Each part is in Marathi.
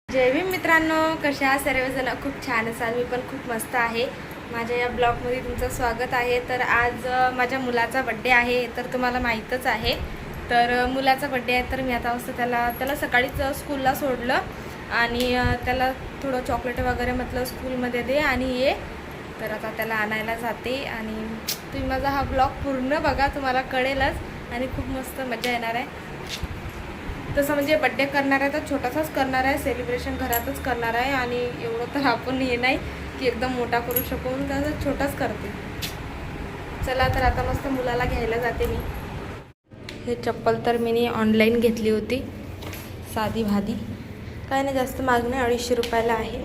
जय भीम मित्रांनो, कशा आहात सर्वजण? खूप छान असाल. मी पण खूप मस्त आहे. माझ्या या ब्लॉगमध्ये तुमचं स्वागत आहे. तर आज माझ्या मुलाचा बड्डे आहे, तर तुम्हाला माहीतच आहे. तर मुलाचा बड्डे आहे, तर मी आता मस्त त्याला सकाळीच स्कूलला सोडलं आणि त्याला थोडं चॉकलेट वगैरे म्हटलं स्कूलमध्ये दे आणि ये. तर आता त्याला आणायला जाते आणि तुम्ही माझा हा ब्लॉग पूर्ण बघा, तुम्हाला कळेलच आणि खूप मस्त मजा येणार आहे. तसं म्हणजे बड्डे करणार आहे तर छोटासाच करणार आहे, सेलिब्रेशन घरातच करणार आहे आणि एवढं तर आपण हे नाही की एकदम मोठा करू शकू, म्हणून तसं छोटाच करते. चला तर आता मस्त मुलाला घ्यायला जाते मी. हे चप्पल तर मी ऑनलाईन घेतली होती, साधी भादी, काय नाही जास्त महाग नाही, 250 रुपयाला आहे.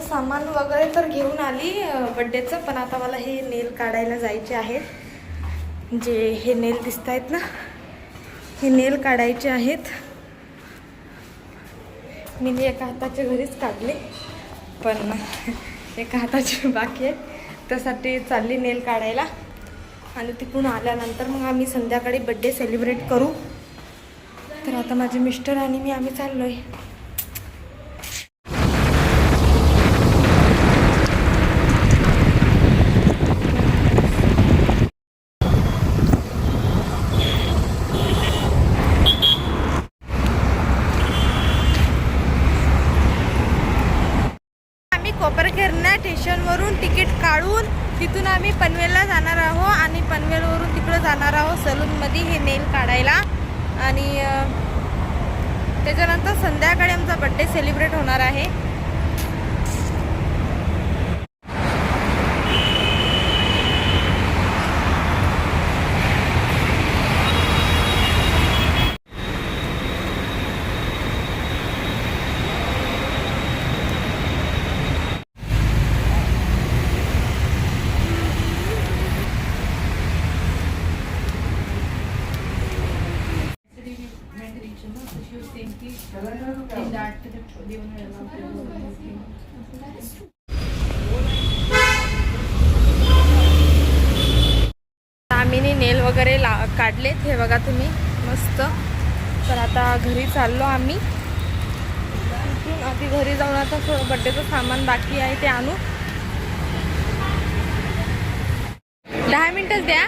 सामान वगैरे तर घेऊन आली बड्डेचं, पण आता मला हे नेल काढायला जायचे आहेत. जे हे नेल दिसत आहेत ना, हे नेल काढायचे आहेत. मी एका हाताच्या घरीच काढले, पण एका हाताचे बाकी आहे. त्यासाठी चालली नेल काढायला आणि तिकडून आल्यानंतर मग आम्ही संध्याकाळी बड्डे सेलिब्रेट करू. तर आता माझे मिस्टर आणि आम्ही चाललो आहे. कोपरखेरणा स्टेशनवरून तिकीट काढून तिथून आम्ही पनवेलला जाणार आहोत आणि पनवेलवरून तिकडं जाणार आहोत सलूनमध्ये हे नेल काढायला. आणि त्याच्यानंतर संध्याकाळी आमचा बड्डे सेलिब्रेट होणार आहे. आम्ही नेल वगैरे काढलेत, हे बघा तुम्ही मस्त. तर आता घरी चाललो आम्ही. आधी घरी जाऊन आता थोडं बड्डेचं सामान बाकी आहे ते आणू. 10 मिनिटच द्या.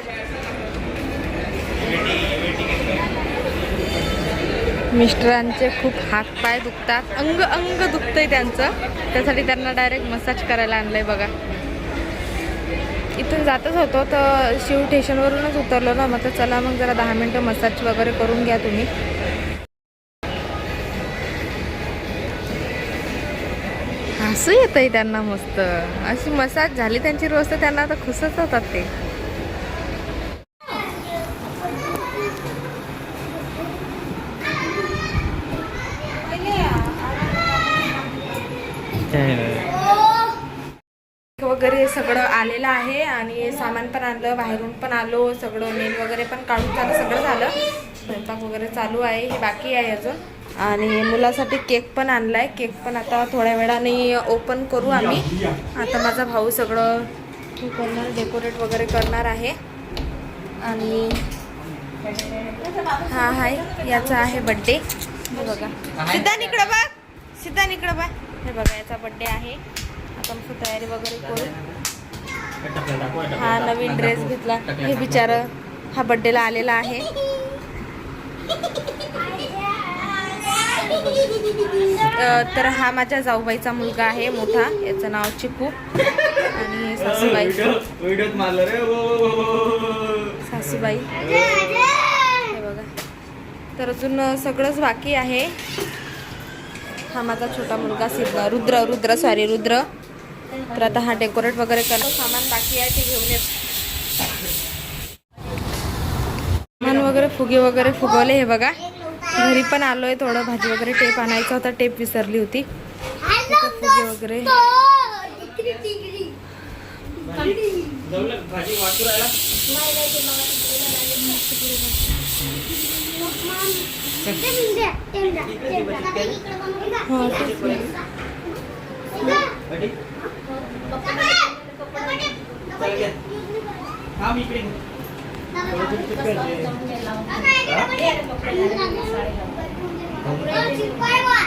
मिस्टरांचे खूप हातपाय दुखतात, अंग दुखतंय त्यांचं, त्यासाठी त्यांना डायरेक्ट मसाज करायला आणलंय बघा. इथून जातच होतो तर शिव स्टेशनवरूनच उतरलो ना, मग तर चला मग जरा 10 मिनटं मसाज वगैरे करून घ्या तुम्ही. हसू येतंय त्यांना मस्त. अशी मसाज झाली त्यांची रोज तर त्यांना आता खुशच होतात ते. वगैरे सगळं आलेलं आहे आणि सामान पण आणलं, बाहेरून पण आलो, सगळं नेल वगैरे पण काढून झालं, सगळं झालं. स्वयंपाक वगैरे चालू आहे, हे बाकी आहे अजून. आणि मुलासाठी केक पण आणलाय. केक पण आता थोड्या वेळाने ओपन करू आम्ही. आता माझा भाऊ सगळं करणार, डेकोरेट वगैरे करणार आहे. आणि हा हाय, याचा आहे बड्डे. हे बघा, सिद्धांत इकडं बघ, सिद्धांत इकडं बघ. हे बघा, याचा बड्डे आहे. आता मस्त तयारी वगैरे करू. हा नवीन ड्रेस घेतला. हे बिचारं हा बड्डेला आलेला आहे. तर हा माझ्या जाऊबाईचा मुलगा आहे मोठा, याचं नाव चिकू. आणि सासूबाई, सासूबाई हे बघा. तर अजून सगळंच बाकी आहे. हा माझा छोटा मुलगा रुद्र. तर आता हा डेकोरेट वगैरे करणं सामान बाकी आहे, ते घेऊन येत. सामान वगैरे फुगे वगैरे फुगवले, हे बघा. घरी पण आलोय, थोडं भाजी वगैरे टेप आणायचा होता, टेप विसरली होती. फुगे वगैरे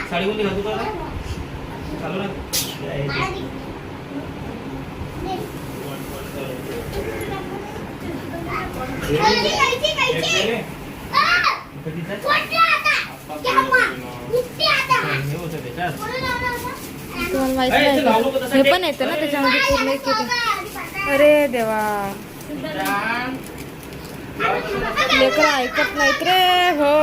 साडी कोणती घालतो का चालू ना तुम्हाला माहिती आहे का? हे पण येतं ना त्याच्यामध्ये पूर्ण एक येतं. अरे देवा, लेकरं ऐकत नाहीत रे. हो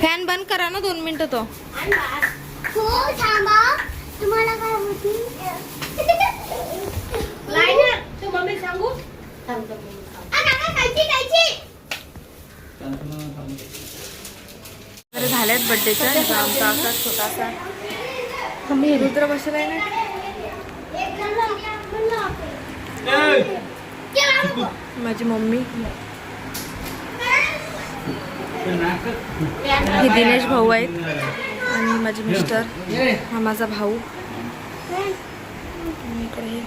फॅन बंद करा ना 2 मिनिटं. तो तुम्हाला काय होती मम्मी सांगू झाल्यात बड्डेच्या. आमचा असा छोटासा मी रुद्र बसलाय ना. माझी मम्मी, हे दिनेश भाऊ आहेत आणि माझे मिस्टर, हा माझा भाऊ. इकडे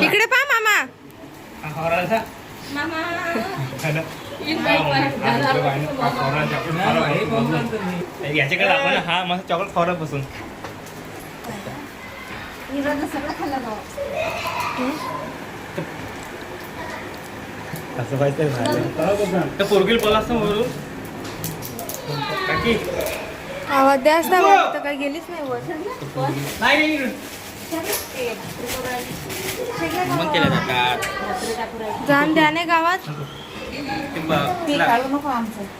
इकडे पहा मामा. याच्याकडे आपण हा मस्त चॉकलेट खावला बसून असं व्हायचं पोरगील बोला असं म्हणून काकी आवाज द्यास ना. तर काय गेलीच नाही वर. नाही मग केलं जातात जाण द्या नाही गावात.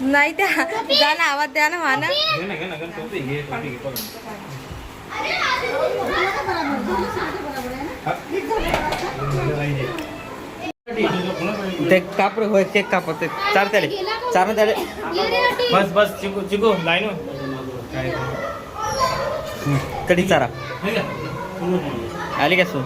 नाही त्या जा ना, आवाज द्या ना म्हणा. ते काप होय, केक काप ते चार त्याले चार त्याले. बस बस चिकू चिकू लाईन कधी चारा आली का सो.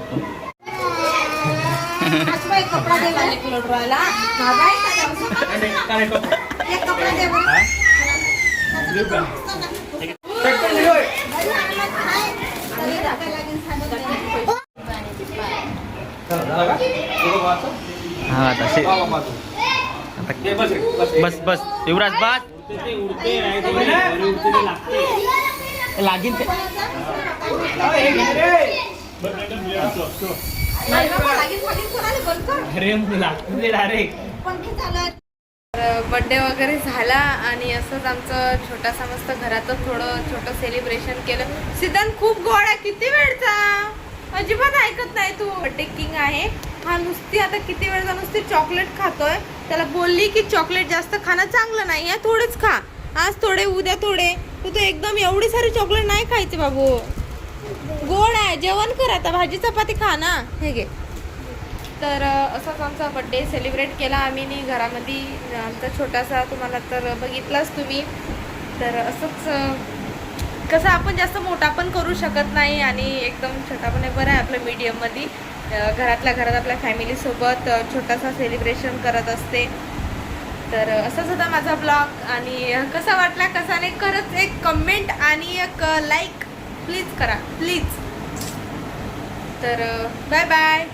हा आता बस बस युवराज बस लागीन ते. बर्थडे वगैरे झाला आणि असंच आमचं छोटासा मस्त घरातच थोडं छोटं सेलिब्रेशन केलं. सिद्धांत खूप गोड आहे, किती वेळचा, अजिबात ऐकत नाही तू. बर्थडे किंग आहे हा. नुसती आता किती वेळचा नुसती चॉकलेट खातोय. त्याला बोलली की चॉकलेट जास्त खाणं चांगलं नाही आहे, थोडेच खा, आज थोडे उद्या थोडे. तू एकदम एवढी सारी चॉकलेट नाही खायची बाबू, गोड आहे. जेवण कर आता, भाजी चपाती खा ना. हे घे. तर असाच आमचा बड्डे सेलिब्रेट केला आम्ही घरामध्ये. आमचा छोटासा तुम्हाला तर बघितलाच तुम्ही. तर असंच कसं आपण जास्त मोठा पण करू शकत नाही आणि एकदम छोटा पण आहे. बरं आहे आपलं मीडियममध्ये. घरातल्या घरात आपल्या फॅमिलीसोबत छोटासा सेलिब्रेशन करत असते. तर असाच होता माझा ब्लॉग. आणि कसा वाटला कसा नाही, खरंच एक कमेंट आणि एक लाईक प्लीज करा प्लीज. तर बाय बाय.